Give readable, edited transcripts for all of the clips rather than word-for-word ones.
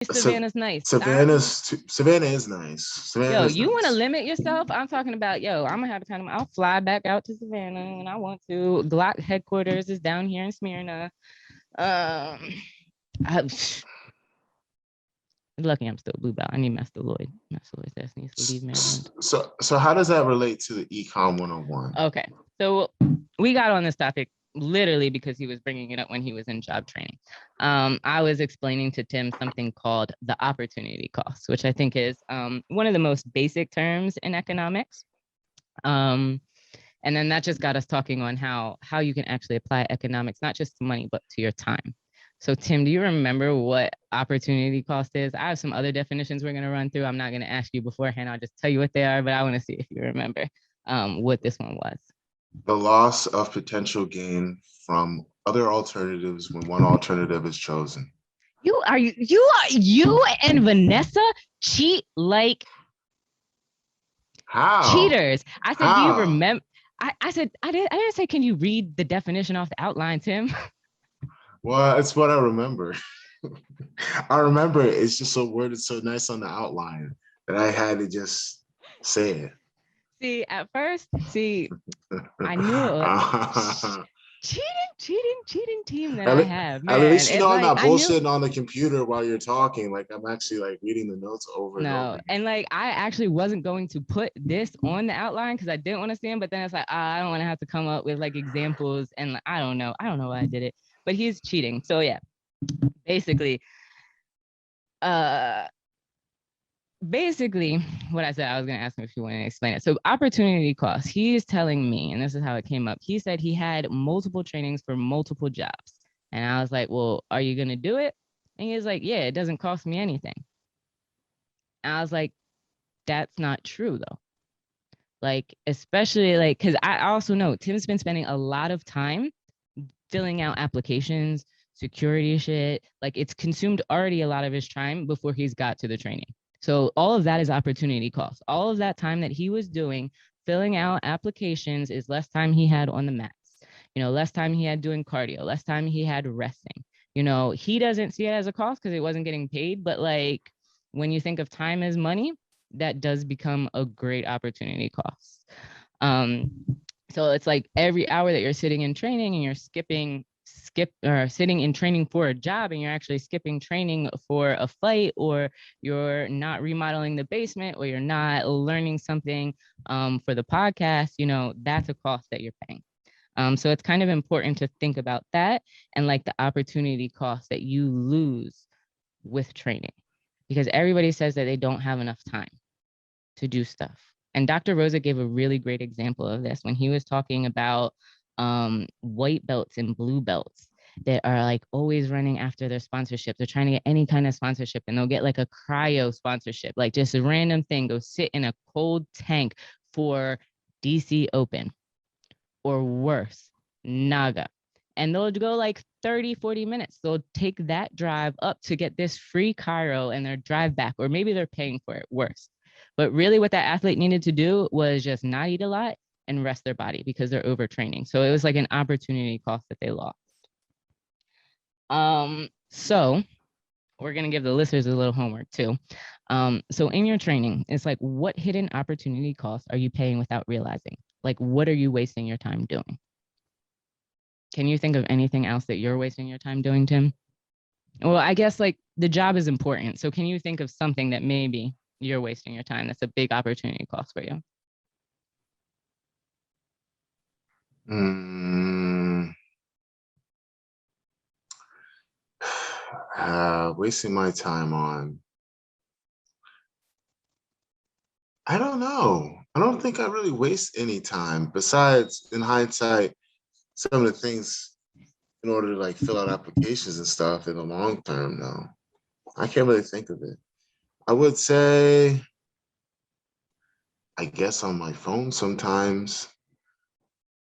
Savannah's nice. Savannah is nice. Yo, you want to limit yourself? I'm talking about, I'm gonna have time. I'll fly back out to Savannah when I want to. Glock headquarters is down here in Smyrna. Lucky I'm still blue belt. I need Master Lloyd. Master Lloyd says needs to leave Maryland. So how does that relate to the Econ 101? Okay, so we got on this topic literally because he was bringing it up when he was in job training. I was explaining to Tim something called the opportunity cost, which I think is one of the most basic terms in economics. And then that just got us talking on how you can actually apply economics, not just to money, but to your time. So Tim, do you remember what opportunity cost is? I have some other definitions we're going to run through. I'm not going to ask you beforehand. I'll just tell you what they are, but I want to see if you remember what this one was. The loss of potential gain from other alternatives when one alternative is chosen. You and Vanessa cheat like cheaters. I said, do you remember? I said, I didn't say, can you read the definition off the outline, Tim? Well, it's what I remember. I remember it's just so worded so nice on the outline that I had to just say it. See, at first, I knew it. Cheating team that I have. Man, at least I'm not bullshitting on the computer while you're talking. Like I'm actually like reading the notes over and over. And like I actually wasn't going to put this on the outline because I didn't want to see him, but then it's like I don't want to have to come up with like examples and like, I don't know why I did it, but he's cheating. So yeah, basically what I said, I was going to ask him if he wanted to explain it. So opportunity cost, he is telling me, and this is how it came up. He said he had multiple trainings for multiple jobs. And I was like, well, are you going to do it? And he was like, yeah, it doesn't cost me anything. And I was like, that's not true though. Like, especially like, because I also know Tim's been spending a lot of time filling out applications, security shit. Like it's consumed already a lot of his time before he's got to the training. So all of that is opportunity cost. All of that time that he was doing, filling out applications is less time he had on the mats, less time he had doing cardio, less time he had resting. He doesn't see it as a cost because it wasn't getting paid. But like when you think of time as money, that does become a great opportunity cost. So it's like every hour that you're sitting in training and you're sitting in training for a job and you're actually skipping training for a fight, or you're not remodeling the basement, or you're not learning something for the podcast, that's a cost that you're paying. So it's kind of important to think about that and like the opportunity cost that you lose with training, because everybody says that they don't have enough time to do stuff. And Dr. Rosa gave a really great example of this when he was talking about white belts and blue belts that are like always running after their sponsorship. They're trying to get any kind of sponsorship, and they'll get like a cryo sponsorship, like just a random thing, go sit in a cold tank for DC Open or worse, Naga. And they'll go like 30, 40 minutes. They'll take that drive up to get this free cryo and their drive back, or maybe they're paying for it, worse. But really what that athlete needed to do was just not eat a lot and rest their body because they're overtraining. So it was like an opportunity cost that they lost. So we're going to give the listeners a little homework too. So in your training, it's like, what hidden opportunity costs are you paying without realizing? Like, what are you wasting your time doing? Can you think of anything else that you're wasting your time doing, Tim? Well, I guess like the job is important. So can you think of something that maybe you're wasting your time that's a big opportunity cost for you? Wasting my time on, I don't know. I don't think I really waste any time besides, in hindsight, some of the things in order to like fill out applications and stuff in the long term. No, I can't really think of it. I would say, I guess on my phone sometimes.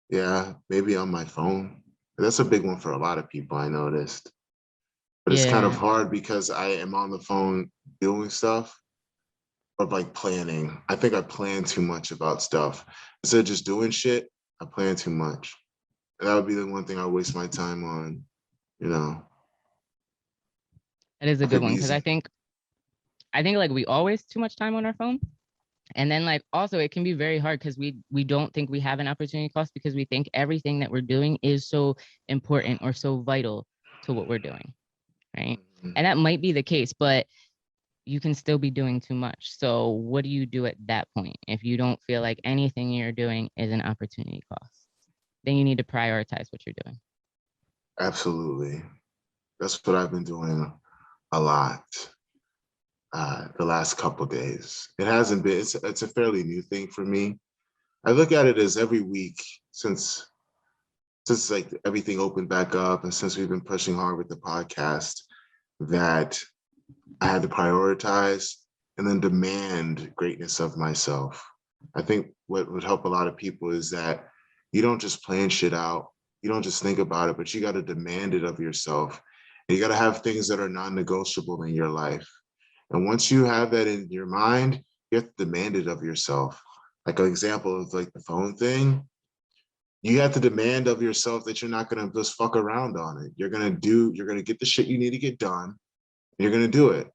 Yeah, maybe on my phone. That's a big one for a lot of people, I noticed. But it's kind of hard because I am on the phone doing stuff, or like planning. I think I plan too much about stuff. Instead of just doing shit, I plan too much. And that would be the one thing I waste my time on, That is a good one, because I think I think like we all waste too much time on our phone. And then like also it can be very hard because we don't think we have an opportunity cost because we think everything that we're doing is so important or so vital to what we're doing. Right. Mhm. And that might be the case, but you can still be doing too much. So what do you do at that point? If you don't feel like anything you're doing is an opportunity cost, then you need to prioritize what you're doing. Absolutely. That's what I've been doing a lot the last couple days. It hasn't been, it's a fairly new thing for me. I look at it as every week since like everything opened back up and since we've been pushing hard with the podcast, that I had to prioritize and then demand greatness of myself. I think what would help a lot of people is that you don't just plan shit out. You don't just think about it, but you got to demand it of yourself. And you got to have things that are non-negotiable in your life. And once you have that in your mind, you have to demand it of yourself. Like an example of like the phone thing, you have to demand of yourself that you're not going to just fuck around on it. You're going to get the shit you need to get done. You're going to do it.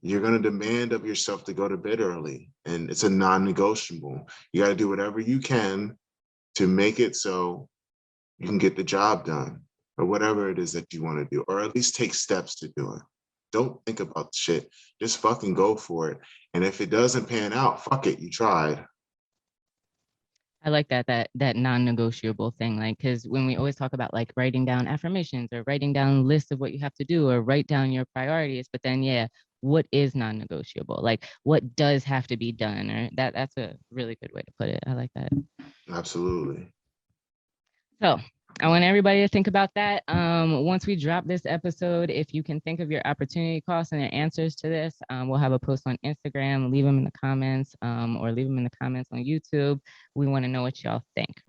You're going to demand of yourself to go to bed early. And it's a non-negotiable. You got to do whatever you can to make it so you can get the job done or whatever it is that you want to do, or at least take steps to do it. Don't think about shit. Just fucking go for it. And if it doesn't pan out, fuck it. You tried. I like that non-negotiable thing, like, because when we always talk about like writing down affirmations or writing down lists of what you have to do or write down your priorities, but then what is non-negotiable? Like what does have to be done? Or that's a really good way to put it. I like that. Absolutely. So I want everybody to think about that. Once we drop this episode, if you can think of your opportunity costs and your answers to this, we'll have a post on Instagram. Leave them in the comments or leave them in the comments on YouTube. We want to know what y'all think.